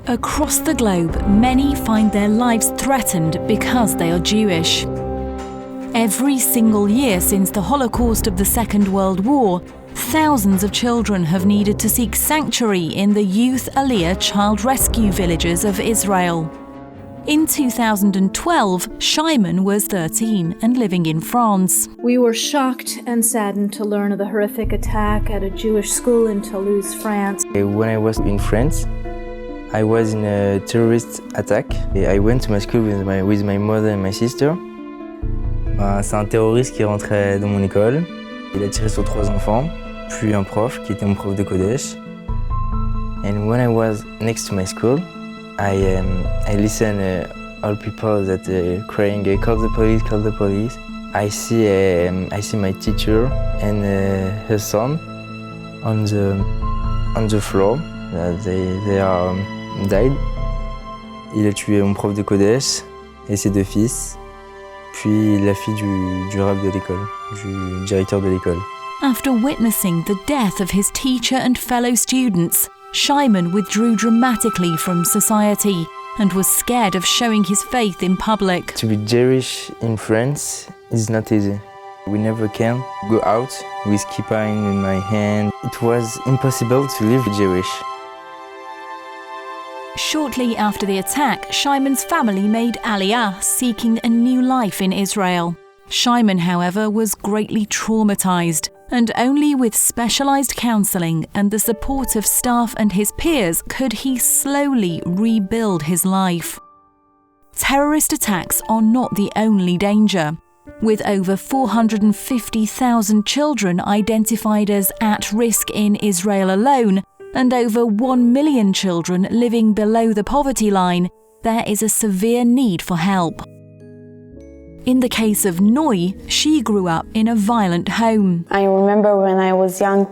Across the globe, many find their lives threatened because they are Jewish. Every single year since the Holocaust of the Second World War, thousands of children have needed to seek sanctuary in the youth Aliyah child rescue villages of Israel. In 2012, Shimon was 13 and living in France. We were shocked and saddened to learn of the horrific attack at a Jewish school in Toulouse, France. When I was in France, I was in a terrorist attack. I went to my school with my mother and my sister. C'est un terroriste qui est rentré dans mon école. Il a tiré sur 3 enfants, puis un prof qui était mon prof de Kodesh. And when I was next to my school, I listened all people that crying, call the police, call the police. I see my teacher and her son on the floor. They are died. Il a tué mon prof de Kodesh et ses 2 fils. Puis la fille du rab de l'école, du directeur de l'école. After witnessing the death of his teacher and fellow students, Shimon withdrew dramatically from society and was scared of showing his faith in public. To be Jewish in France is not easy. We never can go out with kippah in my hand. It was impossible to live Jewish. Shortly after the attack, Shimon's family made Aliyah, seeking a new life in Israel. Shimon, however, was greatly traumatized, and only with specialized counseling and the support of staff and his peers could he slowly rebuild his life. Terrorist attacks are not the only danger. With over 450,000 children identified as at risk in Israel alone, and over 1 million children living below the poverty line, there is a severe need for help. In the case of Noi, she grew up in a violent home. I remember when I was young,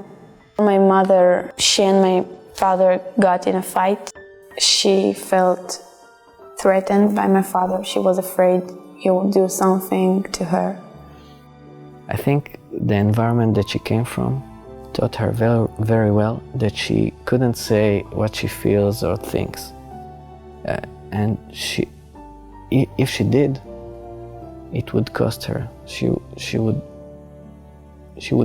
my mother, she and my father got in a fight. She felt threatened by my father. She was afraid he would do something to her. I think the environment that she came from taught her very well that she couldn't say what she feels or thinks. And if she did, it would cost her. She would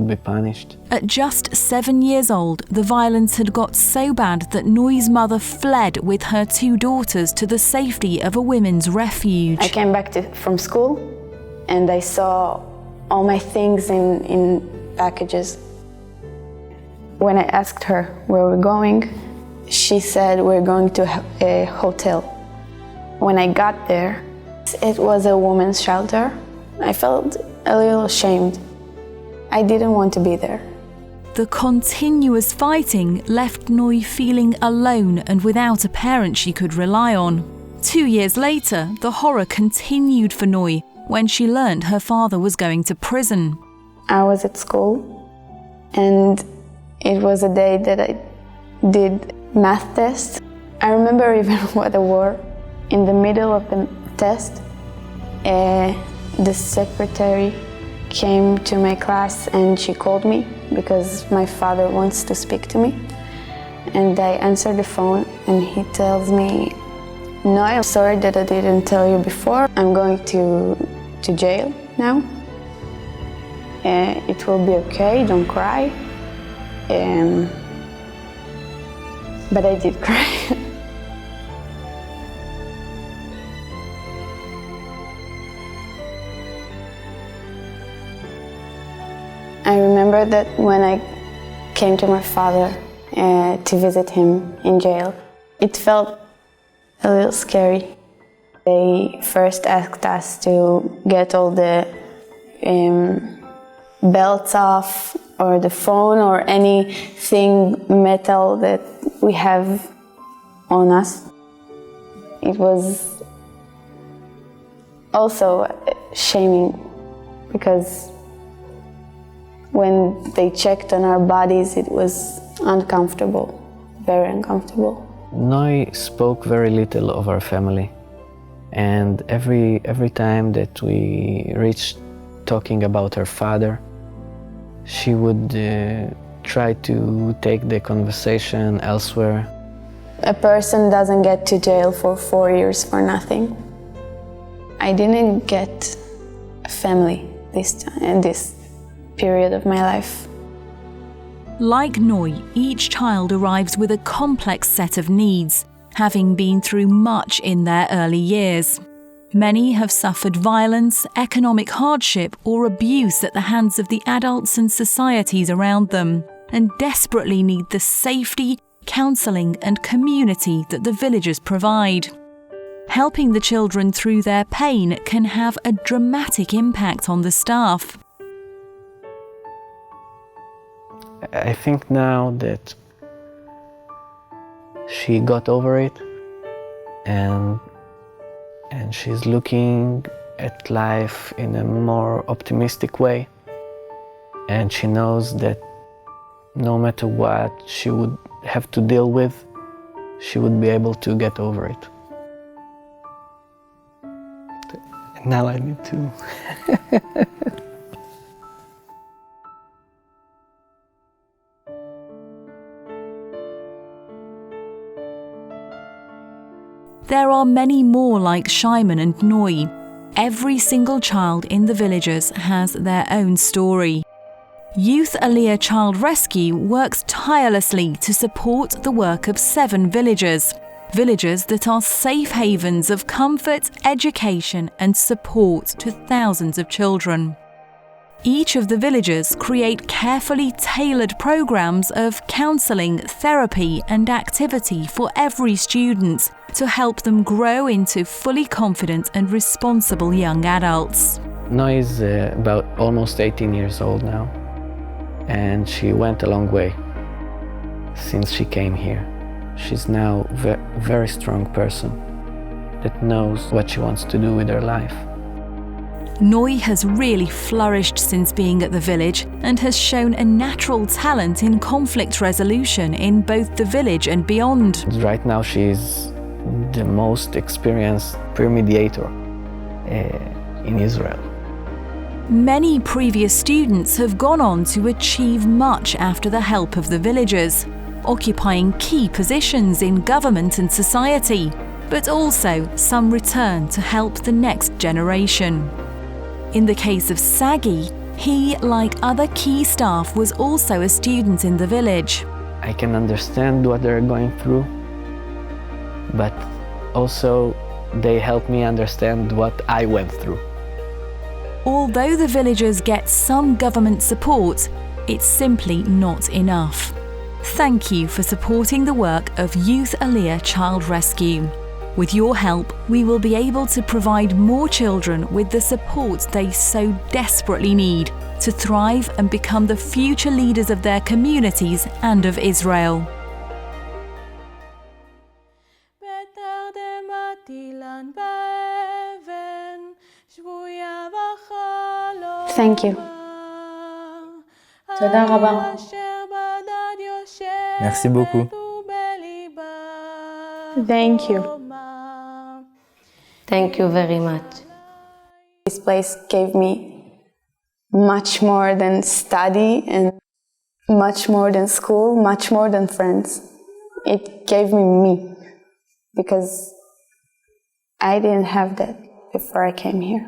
be punished. At just 7 years old, the violence had got so bad that Noi's mother fled with her 2 daughters to the safety of a women's refuge. I came back from school and I saw all my things in packages. When I asked her where we're going, she said we're going to a hotel. When I got there, it was a women's shelter. I felt a little ashamed. I didn't want to be there. The continuous fighting left Noi feeling alone and without a parent she could rely on. 2 years later, the horror continued for Noi when she learned her father was going to prison. I was at school and it was a day that I did math test. I remember even what I wore. In the middle of the test, the secretary came to my class and she called me because my father wants to speak to me. And I answered the phone and he tells me, "No, I'm sorry that I didn't tell you before. I'm going to jail now. It will be okay, don't cry." But I did cry. I remember that when I came to my father to visit him in jail, it felt a little scary. They first asked us to get all the belts off, or the phone, or anything metal that we have on us. It was also shaming because when they checked on our bodies, it was uncomfortable, very uncomfortable. Noi spoke very little of our family, and every time that we reached talking about her father, she would try to take the conversation elsewhere. a person doesn't get to jail for 4 years for nothing. I didn't get a family this time, in this period of my life. Like Noi, each child arrives with a complex set of needs, having been through much in their early years. Many have suffered violence, economic hardship, or abuse at the hands of the adults and societies around them, and desperately need the safety, counselling, and community that the villagers provide. Helping the children through their pain can have a dramatic impact on the staff. I think now that she got over it and she's looking at life in a more optimistic way, and she knows that no matter what she would have to deal with, she would be able to get over it. And now I need to. There are many more like Shimon and Noi. Every single child in the villages has their own story. Youth Aliyah Child Rescue works tirelessly to support the work of 7 villages that are safe havens of comfort, education and support to thousands of children. Each of the villages create carefully tailored programs of counselling, therapy and activity for every student to help them grow into fully confident and responsible young adults. Noi is about almost 18 years old now, and she went a long way since she came here. She's now a very strong person that knows what she wants to do with her life. Noi has really flourished since being at the village and has shown a natural talent in conflict resolution in both the village and beyond. Right now she's the most experienced peer mediator in Israel. Many previous students have gone on to achieve much after the help of the villagers, occupying key positions in government and society, but also some return to help the next generation. In the case of Sagi, he, like other key staff, was also a student in the village. I can understand what they're going through, but also they help me understand what I went through. Although the villagers get some government support, it's simply not enough. Thank you for supporting the work of Youth Aliyah Child Rescue. With your help, we will be able to provide more children with the support they so desperately need to thrive and become the future leaders of their communities and of Israel. Thank you. תודה רבה. Merci beaucoup. Thank you. Thank you very much. This place gave me much more than study and much more than school, much more than friends. It gave me because I didn't have that before I came here.